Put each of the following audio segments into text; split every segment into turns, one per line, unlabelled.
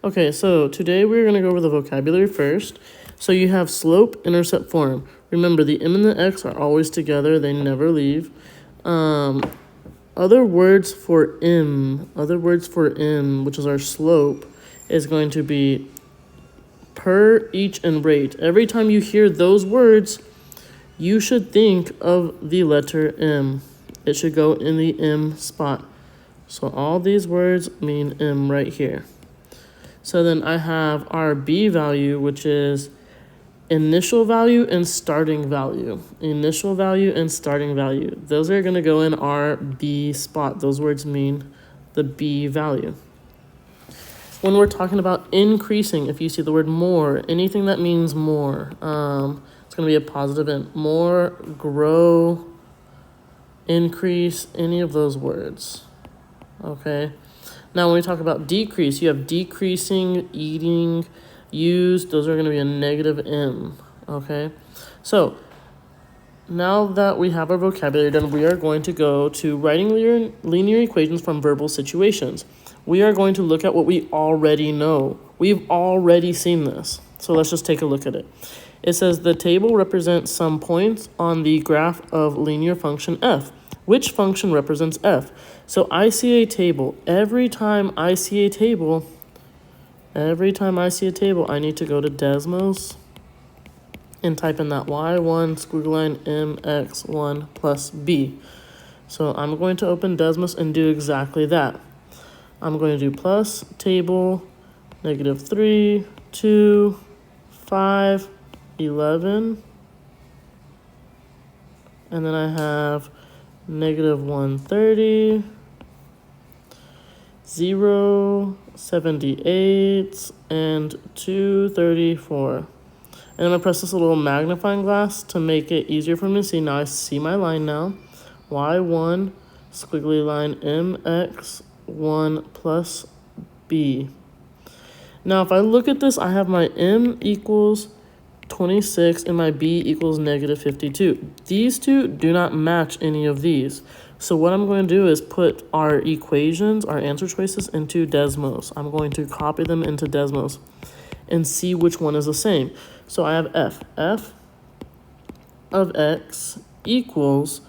Okay, so today we're going to go over the vocabulary first. So you have slope, intercept, form. Remember, the m and the x are always together. They never leave. Other words for m, which is our slope, is going to be per, each, and rate. Every time you hear those words, you should think of the letter M. It should go in the M spot. So all these words mean M right here. So then I have our B value, which is initial value and starting value. Initial value and starting value. Those are going to go in our B spot. Those words mean the B value. When we're talking about increasing, if you see the word more, anything that means more, it's going to be a positive in. More, grow, increase, any of those words. Okay. Now, when we talk about decrease, you have decreasing, eating, used. Those are going to be a negative M. Okay. So, now that we have our vocabulary done, we are going to go to writing linear equations from verbal situations. We are going to look at what we already know. We've already seen this. So let's just take a look at it. It says the table represents some points on the graph of linear function f. Which function represents f? So I see a table. Every time I see a table, I need to go to Desmos and type in that y1 squiggly line mx1 plus b. So I'm going to open Desmos and do exactly that. I'm going to do plus table, -3, 2, 5, 11. And then I have -130, 0, 78, and 234. And I'm going to press this little magnifying glass to make it easier for me to see. Now I see my line now. Y1 squiggly line mx1 plus b. Now if I look at this, I have my m equals 26 and my b equals -52. These two do not match any of these. So what I'm going to do is put our equations, our answer choices, into Desmos. I'm going to copy them into Desmos and see which one is the same. So I have f of x equals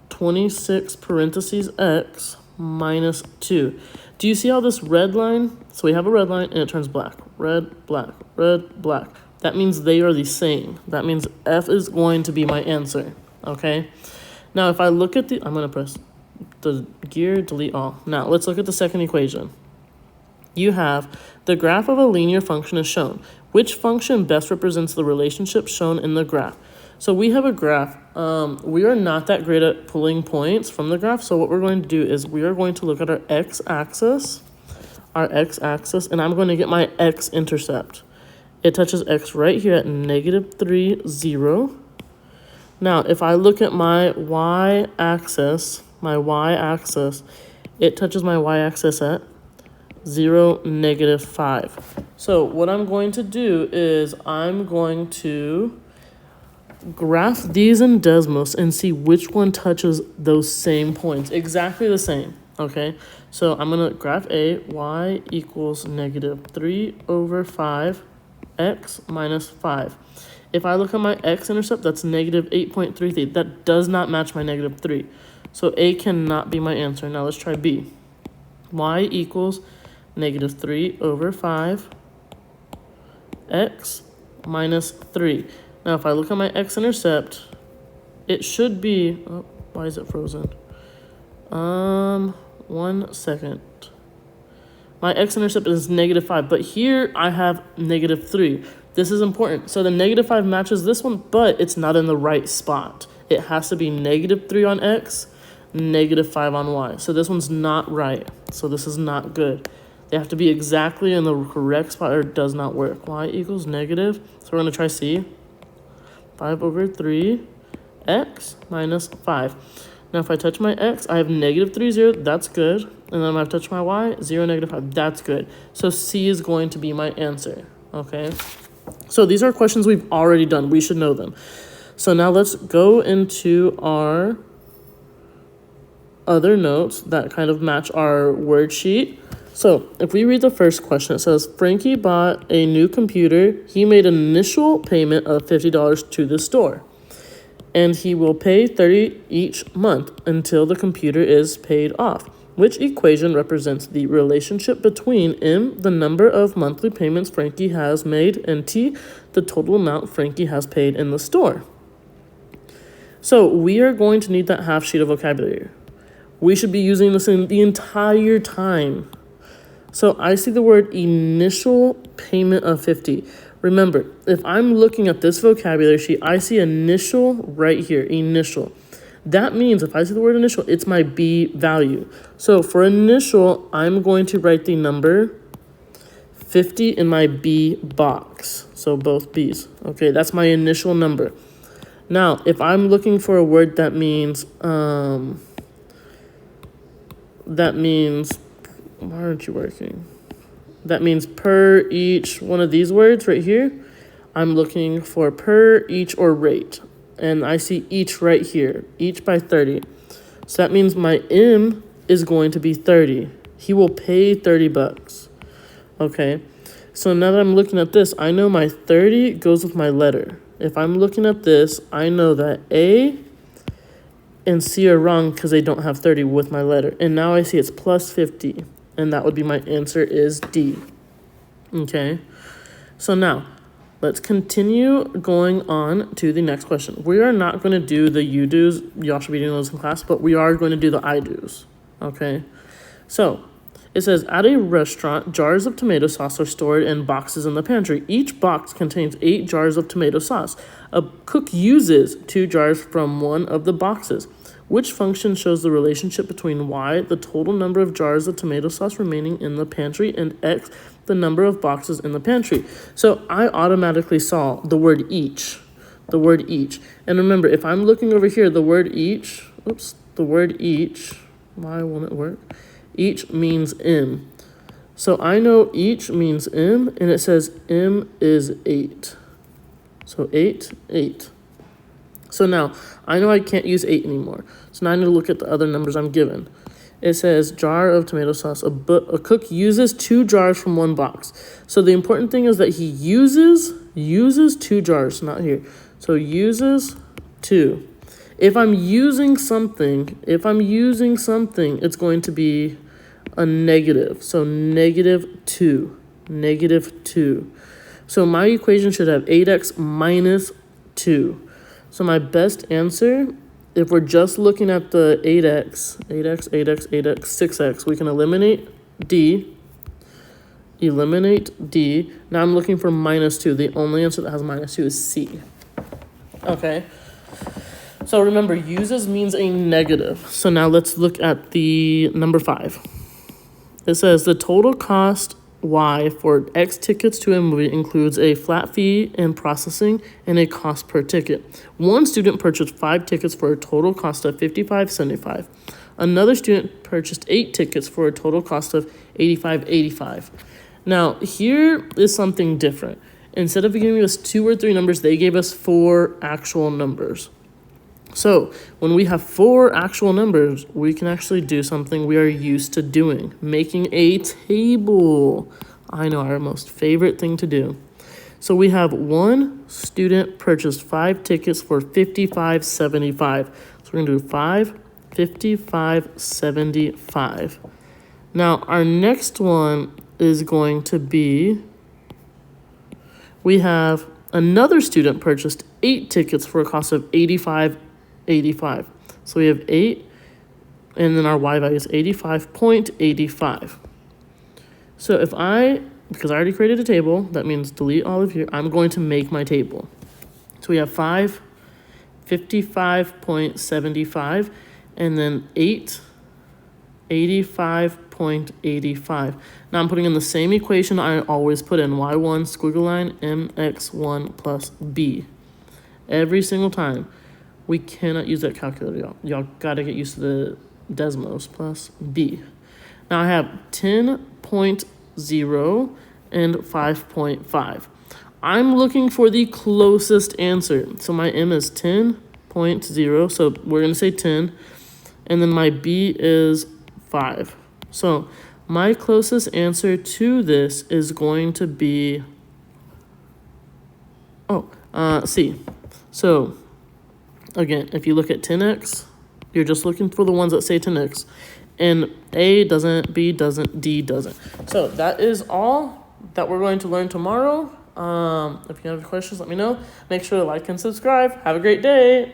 26 parentheses x minus 2. Do you see how this red line? So we have a red line and it turns black. Red, black, red, black. That means they are the same. That means f is going to be my answer, okay? Now, if I look at I'm going to press the gear, delete all. Now, let's look at the second equation. You have the graph of a linear function is shown. Which function best represents the relationship shown in the graph? So we have a graph. We are not that great at pulling points from the graph. So what we're going to do is we are going to look at our x-axis, and I'm going to get my x-intercept. It touches x right here at -3, 0. Now, if I look at my y-axis, it touches my y-axis at 0, -5. So what I'm going to do is I'm going to graph these in Desmos and see which one touches those same points. Exactly the same, okay? So I'm going to graph A, y equals -3 over 5, x minus 5. If I look at my x-intercept, that's -8.33. That does not match my -3. So A cannot be my answer. Now let's try B. Y equals -3 over 5, x minus 3. Now if I look at my x-intercept, it should be, oh, why is it frozen? 1 second. My x-intercept is -5, but here I have -3. This is important. So the -5 matches this one, but it's not in the right spot. It has to be -3 on x, -5 on y. So this one's not right. So this is not good. They have to be exactly in the correct spot or it does not work. Y equals negative. So we're going to try C. 5 over 3, x minus 5. Now, if I touch my x, I have -3, 0. That's good. And then if I touch my y, 0, -5. That's good. So C is going to be my answer. Okay? So these are questions we've already done. We should know them. So now let's go into our other notes that kind of match our word sheet. So if we read the first question, it says, Frankie bought a new computer. He made an initial payment of $50 to the store, and he will pay $30 each month until the computer is paid off. Which equation represents the relationship between M, the number of monthly payments Frankie has made, and T, the total amount Frankie has paid in the store? So we are going to need that half sheet of vocabulary. We should be using this in the entire time. So I see the word initial payment of 50. Remember, if I'm looking at this vocabulary sheet, I see initial right here, initial. That means if I see the word initial, it's my B value. So for initial, I'm going to write the number 50 in my B box. So both B's. Okay, that's my initial number. Now, if I'm looking for a word that means, why aren't you working? That means per each one of these words right here. I'm looking for per, each, or rate. And I see each right here, each by 30. So that means my M is going to be 30. He will pay $30. Okay, so now that I'm looking at this, I know my 30 goes with my letter. If I'm looking at this, I know that A and C are wrong because they don't have 30 with my letter. And now I see it's plus 50. And that would be my answer is D. Okay, so now let's continue going on to the next question. We are not going to do the you do's. Y'all should be doing those in class, but we are going to do the I do's. Okay, so it says, at a restaurant, jars of tomato sauce are stored in boxes in the pantry. Each box contains 8 jars of tomato sauce. A cook uses 2 jars from one of the boxes. Which function shows the relationship between Y, the total number of jars of tomato sauce remaining in the pantry, and X, the number of boxes in the pantry? So I automatically saw the word each. The word each. And remember, if I'm looking over here, the word each, why won't it work? Each means M. So I know each means M, and it says M is 8. So 8, 8. So now, I know I can't use 8 anymore. So now I need to look at the other numbers I'm given. It says jar of tomato sauce. A cook uses 2 jars from one box. So the important thing is that he uses 2 jars, not here. So uses 2. If I'm using something, it's going to be a negative. So negative 2. Negative 2. So my equation should have 8x minus 2. So my best answer, if we're just looking at the 8x, 6x, we can eliminate D. Now I'm looking for minus 2. The only answer that has minus 2 is C. Okay. So remember, uses means a negative. So now let's look at the number 5. It says the total cost Y for X tickets to a movie includes a flat fee and processing and a cost per ticket. One student purchased 5 tickets for a total cost of $55.75. Another student purchased 8 tickets for a total cost of $85.85. Now, here is something different. Instead of giving us 2 or 3 numbers, they gave us 4 actual numbers. So when we have 4 actual numbers, we can actually do something we are used to doing, making a table. I know, our most favorite thing to do. So we have one student purchased 5 tickets for $55.75. So we're going to do 5, $55.75. Now our next one is going to be, we have another student purchased 8 tickets for a cost of $85.85. So we have 8, and then our Y value is 85.85. So if because I already created a table, that means delete all of here, I'm going to make my table. So we have 5, 55.75, and then 8, 85.85. Now I'm putting in the same equation I always put in, Y1 squiggle line mx1 plus b. Every single time. We cannot use that calculator, y'all. Y'all gotta get used to the Desmos plus b. Now I have 10.0 and 5.5. I'm looking for the closest answer. So my m is 10.0, so we're gonna say 10, and then my b is 5. So My closest answer to this is going to be, C. So, again, if you look at 10x, you're just looking for the ones that say 10x. And A doesn't, B doesn't, D doesn't. So that is all that we're going to learn tomorrow. If you have questions, let me know. Make sure to like and subscribe. Have a great day.